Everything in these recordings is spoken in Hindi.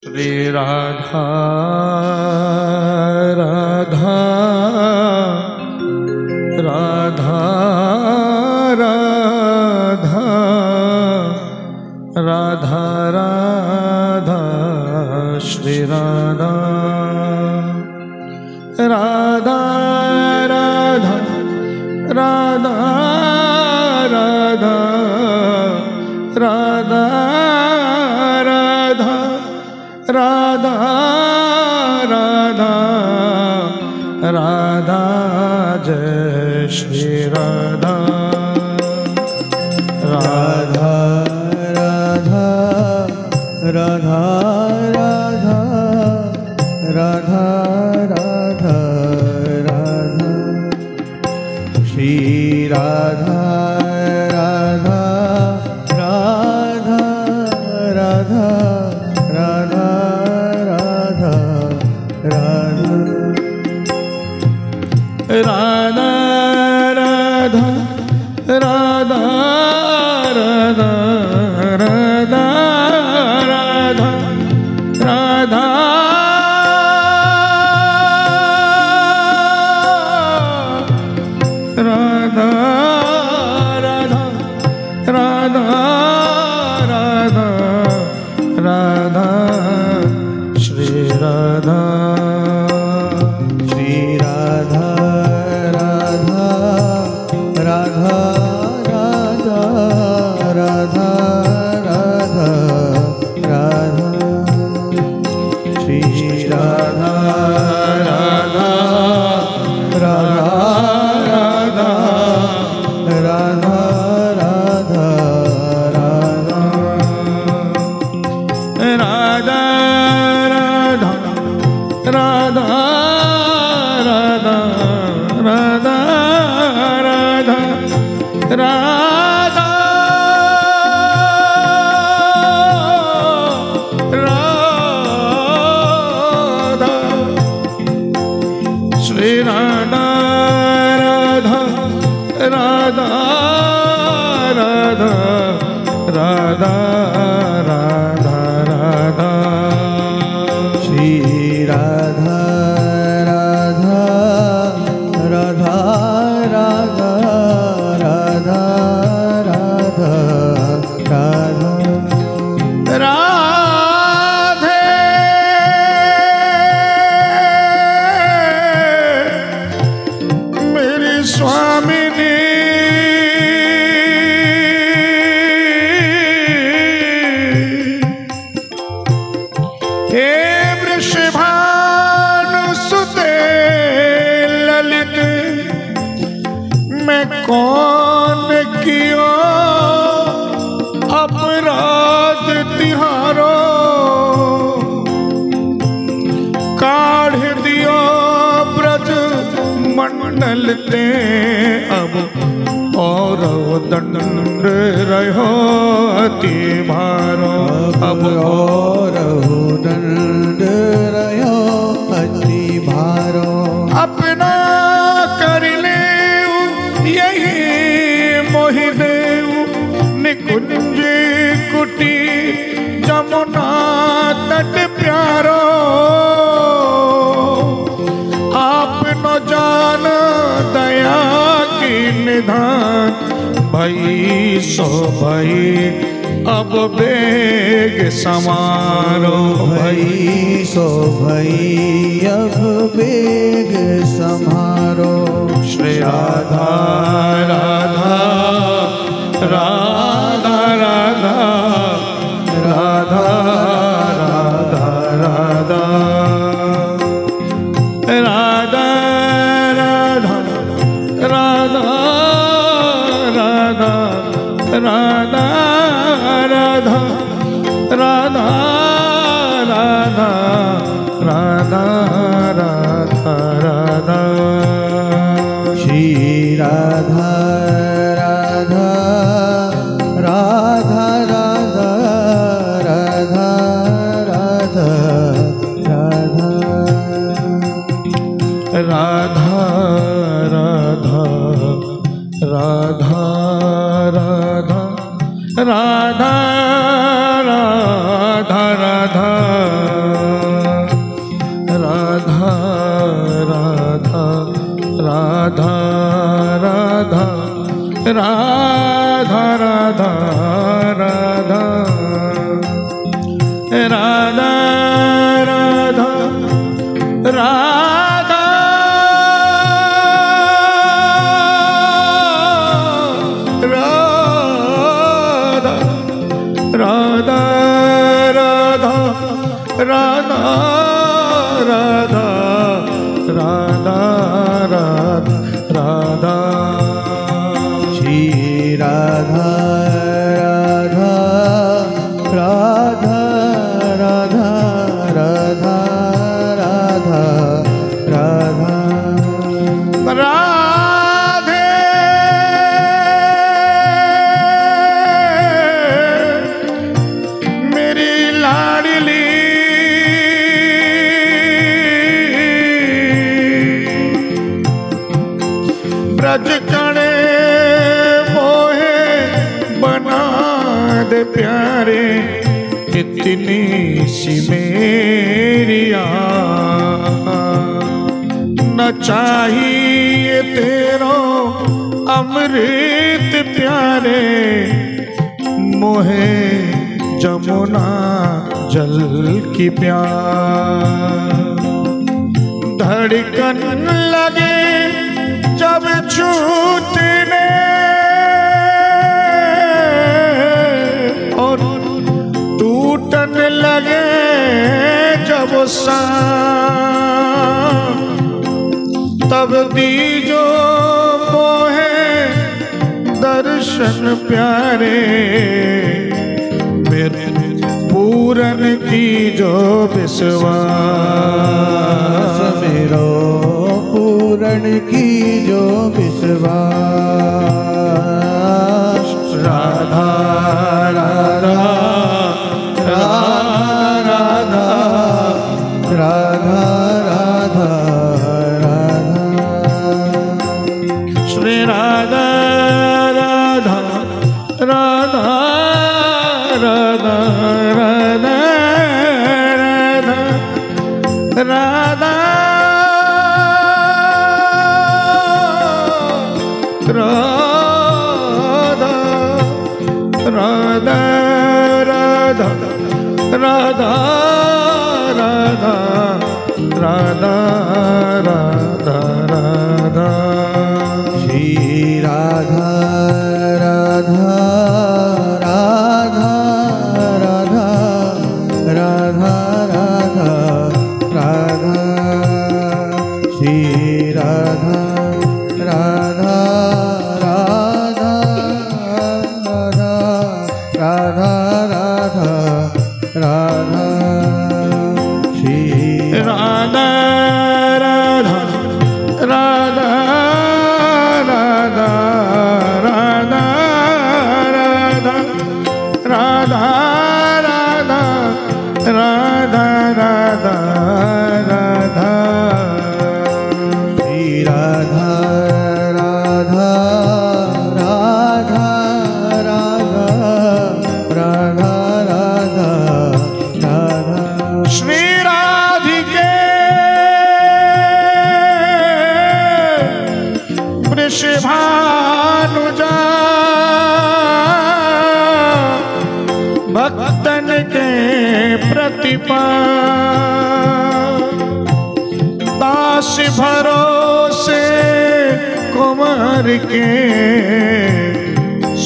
श्री राधा राधा राधा राधा राधा राधा श्री राधा राधा राधा राधा राधा राधा राधा राधा राधा जय श्री राधा राधा राधा राधा राधा राधा राधा राधा श्री राधा राधा राधा राधा राधा राधा राधा राधा राधा राधा राधा राधा राधा राधा राधा राधा राधा श्री राधा श्री राधा राधा राधा राधा राधा राधा राधा श्री राधा राधा राधा राधा राधा राधा राधा राधा राधा राधा राधा राधा राधा श्री राधा राधा राधा राधा राधा राधा राधा श्री राधा राधा राधा राधा राधा राधा राधा राधे मेरी स्वामिनी हे वृषभानुसुते ललित मैं कौन कियो अपराध तिहारो काढ़ दियो ब्रज मंडल ते अब और दंड रहो अति भारो अब और दंड रहो अति भारो अपना कर ले यही मोहि देव निकुंज कुटी जमुना तट प्यारो आप न जान दया की निधान भई सो भई अब बेग समारो भई सो भई अब बेग समारो श्री राधा राधा राधा राधा राधा राधा राधा राधा राधा राधा राधा राधा राधा राधा राधा राधा राधा श्री राधा राधा राधा राधा राधा राधा राधा राधा राधा राधा राधा राधा राधा राधा राधा राधा राधा राधा राधा राधा राधा राधा राधा राधा राधा राधा राधा श्री राधा राधा राधा राधा राधा राधा राधा राधे मेरी लाडली ब्रज कणे मोहे बना दे प्यारे इतनी सी मेरी न चाहिए तेरो अमृत प्यारे मोहे जमुना जल की प्यार धड़कन लगे जब छूटने और टूटन लगे जब सांस तब दीजो मोहे दर्शन प्यारे मेरे पूरन की जो विश्वास मेरो पूरण की जो विश्वास राधा राधा राधा राधा राधा राधा श्री राधा राधा राधा राधा राधा राधा राधा राधा राधा राधा राधा राधा राधा राधा श्री राधा राधा राधा राधा राधा राधा राधा श्री राधा राधा राधा राधा राधा राधा राधा श्री राधा राधा राधा राधा राधा राधा राधा राधा राधा राधा श्री राधा राधा राधा राधा राधा राधा राधा श्री राधिके वृषभानुजा भक्तन के प्रतिपा दास भरोसे कुमार के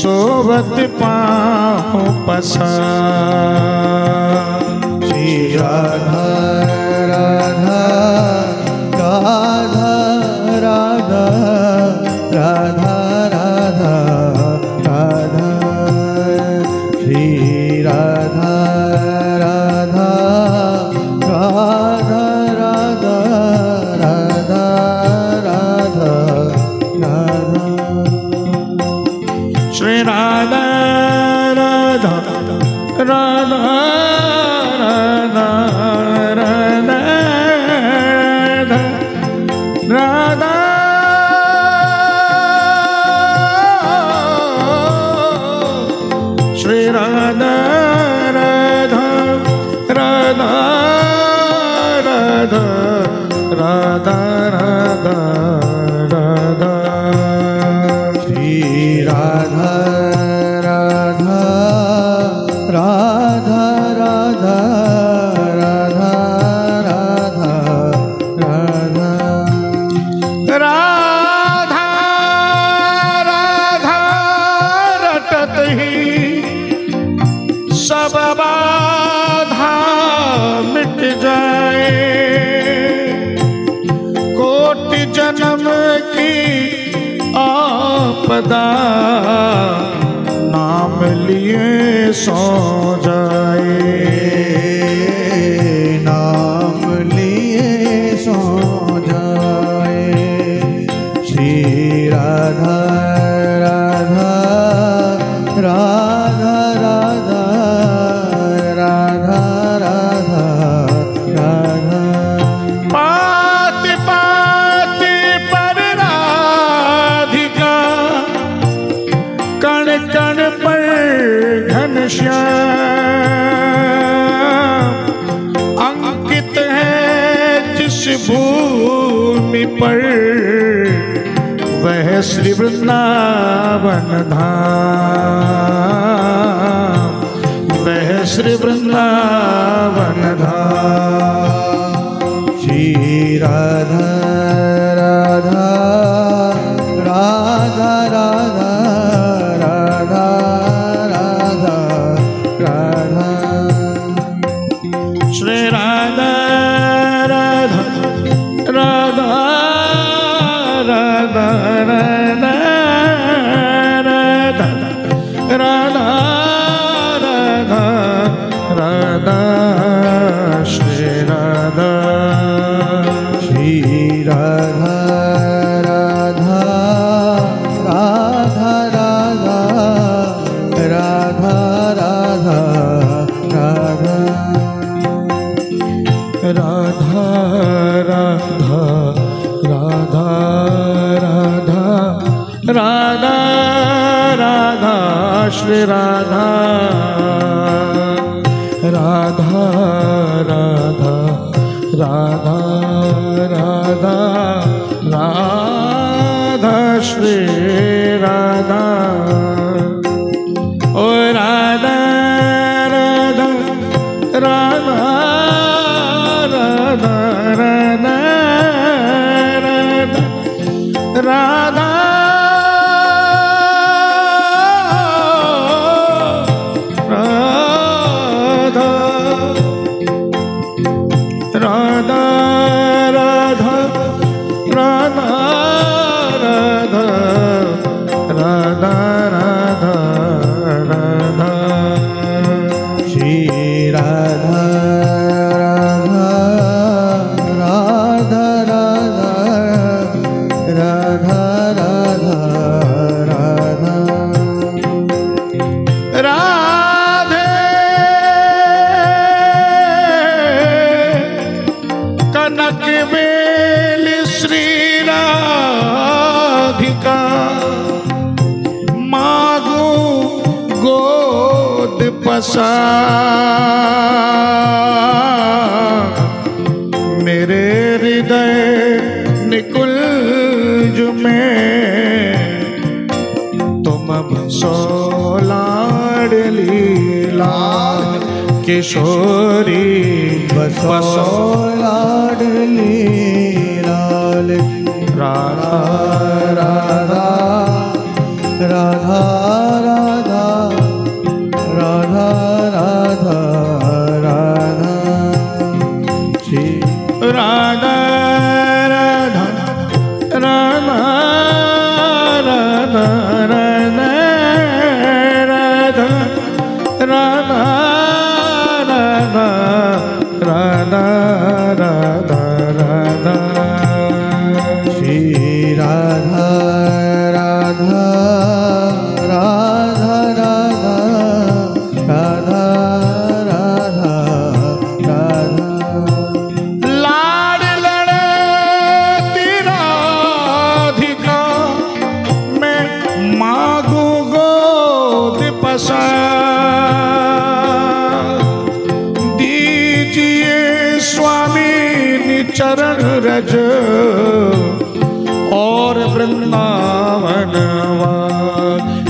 सोबत पाहु पसा श्री राधा राधा राधा राधा राधा राधा राधा श्री राधा राधा राधा राधा राधा राधा राधा श्री राधा राधा राधा राधा आपदा नाम लिए सो जाए, नाम लिए सो जाए। श्री राधा राधा राधा राधा राधा राधा राधा। पाति पाति पर राधिका, कण कण पर घनश्याम। अंकित है जिस भूमि पर वह श्री वृंदावन धाम, वह श्री वृंदावन धाम। श्री राधा राधा राधा राधा राधा राधा राधा। श्री राधा राधा राधा राधा राधा राधा राधा राधा श्री राधा। श्री राधा राधा राधा राधा राधा राधा राधा। राधा राधा राधा राधा राधा राधा श्री राधा। राधा राधा राधा राधा राधा श्री राधा। ओ राधा राधा राधा राधा राधा राधा राधा राधा राधा राधा राधा राधा राधा। श्री राधा राधा राधा राधा राधा राधा राधा। राधे कनक बेल श्री राधिका, मागू गोद पसार। मेरे हृदय निकुंज में तुम बसो लाडली लाल किशोरी। बसो लाडली लाल। राधा राधा राधा राधा राधा राधा राधा। श्री राधा राधा राधा राधा राधा राधा राधा राधा राधा राधा। श्री राधा राधा राधा राधा राधा राधा राधा। लाड लड़ती राधिका, मैं मांगू गोद पसार। दीजिए स्वामी चरण रज और वृंदावन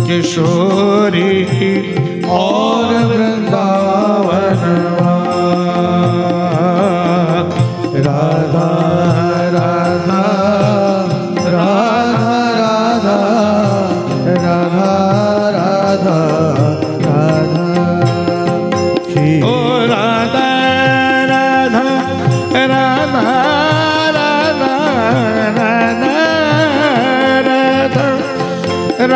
किशोरी और वृंदावन राधा राधा राधा राधा राधा राधा राधा। श्री ओ राधा राधा राधा राधा राधा राधा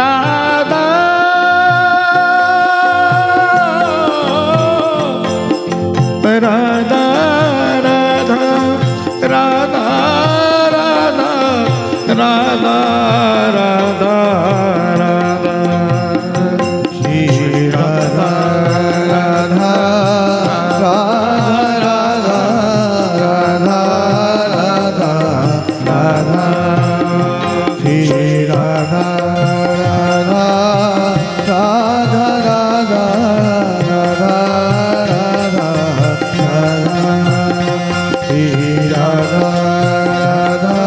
राधा राधा राधा राधा राधा श्री राधा राधा राधा राधा राधा राधा श्री राधा राधा राधा राधा राधा राधा राधा श्री राधा राधा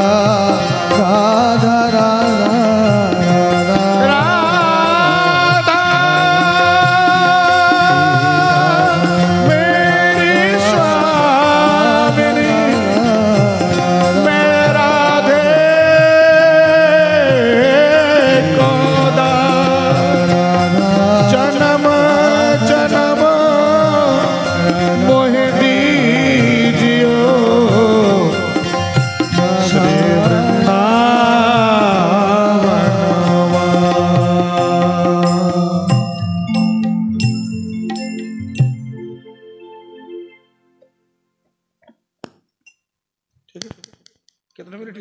राधा राधा राधा मेरी स्वामिनी मैं राधे को जन्म जन्म मोह दीजियो श्री वृंदावन। कितने मिनट